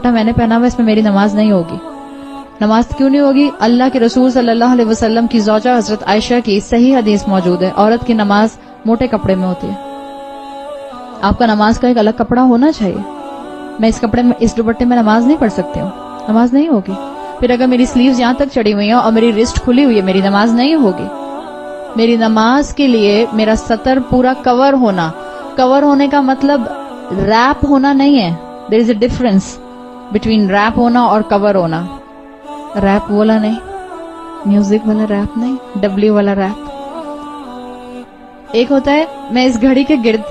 میں نے پہنا ہوا اس میں میری نماز نہیں ہوگی. نماز کیوں نہیں ہوگی؟ اللہ کے رسول صلی اللہ علیہ وسلم کی زوجہ حضرت عائشہ کی صحیح حدیث موجود ہے، عورت کی نماز موٹے کپڑے میں ہوتی ہے. آپ کا نماز کا ایک الگ کپڑا ہونا چاہیے. میں اس کپڑے میں، اس دوپٹے میں نماز نہیں پڑھ سکتی ہوں، نماز نہیں ہوگی. پھر اگر میری سلیوز یہاں تک چڑھی ہوئی ہیں اور میری رسٹ کھلی ہوئی ہے، میری نماز نہیں ہوگی. میری نماز کے لیے میرا سطر پورا کور ہونا، کور ہونے کا مطلب ریپ ہونا نہیں ہے. دیر is a difference between rape ہونا اور کور ہونا. ریپ والا نہیں، میوزک والا ریپ نہیں، ڈبلیو والا ریپ. ایک ہوتا ہے میں اس گھڑی کے گرد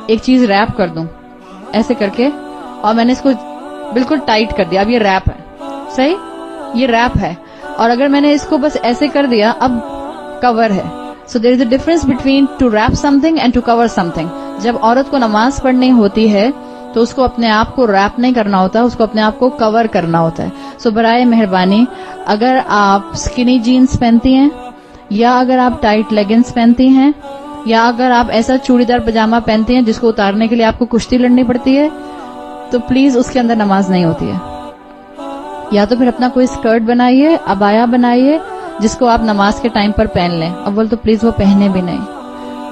ایک چیز ریپ کر دوں ایسے کر کے، اور میں نے اس کو بالکل ٹائٹ کر دیا، اب یہ ریپ ہے. صحیح، یہ ریپ ہے. اور اگر میں نے اس کو بس ایسے کر دیا، اب کور ہے. So there is a difference between to wrap something and to cover something. جب عورت کو نماز پڑھنی ہوتی ہے تو اس کو اپنے آپ کو ریپ نہیں کرنا ہوتا، اس کو اپنے آپ کو کور کرنا ہوتا ہے. سو برائے مہربانی اگر آپ سکنی جینز پہنتی ہیں، یا اگر آپ ٹائٹ لیگنز پہنتی ہیں، یا اگر آپ ایسا چوڑی دار پجامہ پہنتی ہیں جس کو اتارنے کے لیے آپ کو کشتی لڑنی پڑتی ہے، تو پلیز اس کے اندر نماز نہیں ہوتی ہے. یا تو پھر اپنا کوئی اسکرٹ بنائیے، عبایا بنائیے جس کو آپ نماز کے ٹائم پر پہن لیں. اول تو پلیز وہ پہنے بھی نہیں.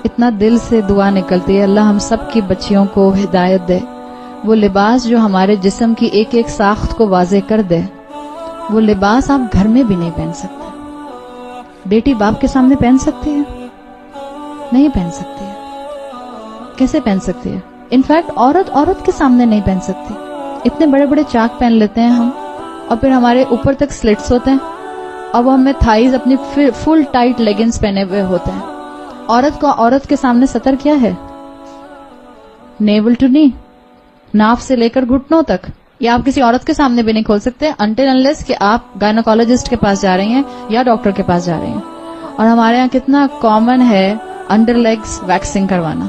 اتنا دل سے دعا نکلتی ہے اللہ ہم سب کی بچیوں کو ہدایت دے. وہ لباس جو ہمارے جسم کی ایک ایک ساخت کو واضح کر دے، وہ لباس آپ گھر میں بھی نہیں پہن سکتے. بیٹی باپ کے سامنے پہن سکتی ہے؟ نہیں پہن سکتی ہے. کیسے پہن سکتی ہے؟ انفیکٹ عورت کے سامنے نہیں پہن سکتی. اتنے بڑے بڑے چاک پہن لیتے ہیں ہم، اور پھر ہمارے اوپر تک سلٹس ہوتے ہیں، اب ہمیں تھائیز اپنی فل ٹائٹ لیگنز پہنے ہوئے ہوتے ہیں. عورت کے سامنے سطر کیا ہے؟ نیول ٹو نی، ناف سے لے کر گھٹنوں تک. یہ آپ کسی عورت کے سامنے بھی نہیں کھول سکتے انٹل انلیس کہ آپ گائنوکالوجسٹ کے پاس جا رہی ہیں یا ڈاکٹر کے پاس جا رہی ہیں. اور ہمارے یہاں کتنا کامن ہے انڈر لیگز ویکسنگ کروانا.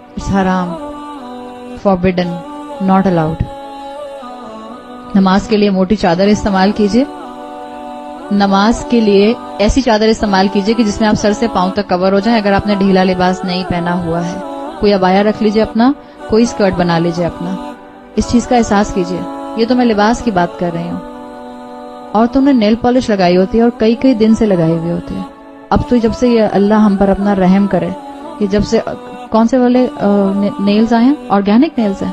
اٹس حرام، فوربڈن، ناٹ الاؤڈ. نماز کے لیے موٹی چادر استعمال کیجیے. نماز کے لیے ایسی چادر استعمال کیجیے کہ جس میں آپ سر سے پاؤں تک کور ہو جائیں. اگر آپ نے ڈھیلا لباس نہیں پہنا ہوا ہے، کوئی عبایا رکھ لیجیے اپنا، کوئی اسکرٹ بنا لیجیے اپنا. اس چیز کا احساس کیجیے. یہ تو میں لباس کی بات کر رہی ہوں. عورتوں نے نیل پالش لگائی ہوتی ہے اور کئی کئی دن سے لگائی ہوئی ہوتی ہے. اب تو جب سے یہ اللہ ہم پر اپنا رحم کرے، یہ جب سے کون سے والے نیلز آئے ہیں، آرگینک نیلز ہیں،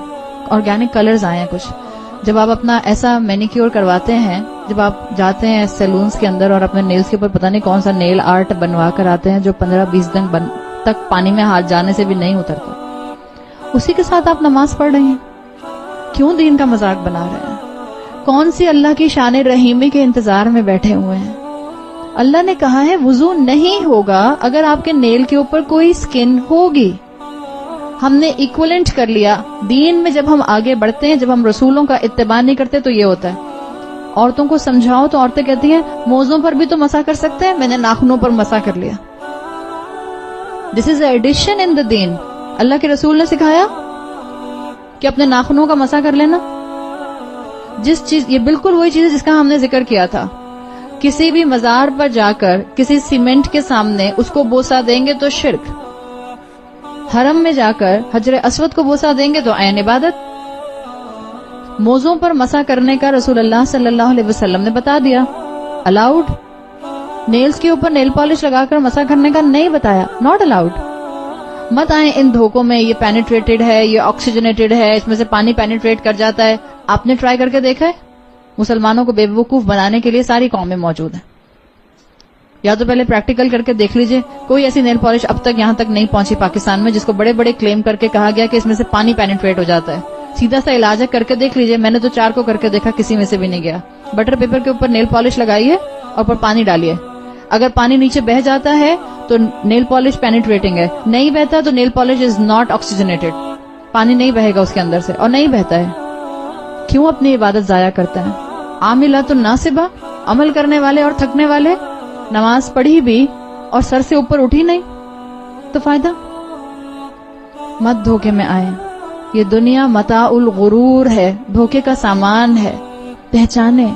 آرگینک کلرز آئے ہیں کچھ. جب آپ اپنا ایسا مینیکیور کرواتے ہیں، جب آپ جاتے ہیں سیلونز کے اندر اور اپنے نیلز کے اوپر پتہ نہیں کون سا نیل آرٹ بنوا کر آتے ہیں جو 15-20 دن تک پانی میں ہاتھ جانے سے بھی نہیں اترتا، اسی کے ساتھ آپ نماز پڑھ رہے ہیں. کیوں دین کا مذاق بنا رہے ہیں؟ کون سی اللہ کی شان رحیمی کے انتظار میں بیٹھے ہوئے ہیں؟ اللہ نے کہا ہے وضو نہیں ہوگا اگر آپ کے نیل کے اوپر کوئی سکن ہوگی. ہم نے ایکولنٹ کر لیا. دین میں جب ہم آگے بڑھتے ہیں، جب ہم رسولوں کا اتباع نہیں کرتے تو یہ ہوتا ہے. عورتوں کو سمجھاؤ تو عورتیں کہتی ہیں موزوں پر بھی تو مسح کر سکتے ہیں، میں نے ناخنوں پر مسح کر لیا. دس از اے ایڈیشن ان دا دین. اللہ کے رسول نے سکھایا کہ اپنے ناخنوں کا مسح کر لینا. جس چیز، یہ بالکل وہی چیز ہے جس کا ہم نے ذکر کیا تھا. کسی بھی مزار پر جا کر کسی سیمنٹ کے سامنے اس کو بوسہ دیں گے تو شرک. حرم میں جا کر حجر اسود کو بوسہ دیں گے تو عین عبادت. موزوں پر مسح کرنے کا رسول اللہ صلی اللہ علیہ وسلم نے بتا دیا، الاؤڈ. نیلز کے اوپر نیل پالش لگا کر مسح کرنے کا نہیں بتایا، ناٹ الاؤڈ. مت آئیں ان دھوکوں میں، یہ پینیٹریٹڈ ہے، یہ آکسیجنیٹڈ ہے، اس میں سے پانی پینیٹریٹ کر جاتا ہے. آپ نے ٹرائی کر کے دیکھا ہے؟ مسلمانوں کو بے وقوف بنانے کے لیے ساری قومیں موجود ہیں. یا تو پہلے پریکٹیکل کر کے دیکھ لیجئے. کوئی ایسی نیل پالش اب تک یہاں تک نہیں پہنچی پاکستان میں جس کو بڑے بڑے کلیم کر کے کہا گیا کہ اس میں سے پانی پینیٹریٹ ہو جاتا ہے. سیدھا سا علاج ہے، کر کے دیکھ لیجئے. میں نے تو 4 کو کر کے دیکھا، کسی میں سے بھی نہیں گیا. بٹر پیپر کے اوپر نیل پالش لگائیے اور اوپر پانی ڈالیے. اگر پانی نیچے بہ جاتا ہے تو نیل پالش پینیٹریٹنگ ہے، نہیں بہتا تو nail polish is not oxygenated. پانی نہیں بہے گا اس کے اندر سے، اور نہیں بہتا ہے. کیوں اپنی عبادت ضائع کرتا ہے؟ عاملات الناصبہ، عمل کرنے والے اور تھکنے والے. نماز پڑھی بھی اور سر سے اوپر اٹھی نہیں تو فائدہ. مت دھوکے میں آئے. یہ دنیا متاع الغرور ہے، دھوکے کا سامان ہے. پہچانے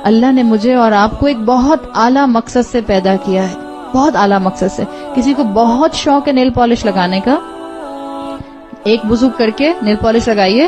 اللہ نے مجھے اور آپ کو ایک بہت اعلیٰ مقصد سے پیدا کیا ہے، بہت اعلیٰ مقصد سے. کسی کو بہت شوق ہے نیل پالش لگانے کا، ایک وضو کر کے نیل پالش لگائیے،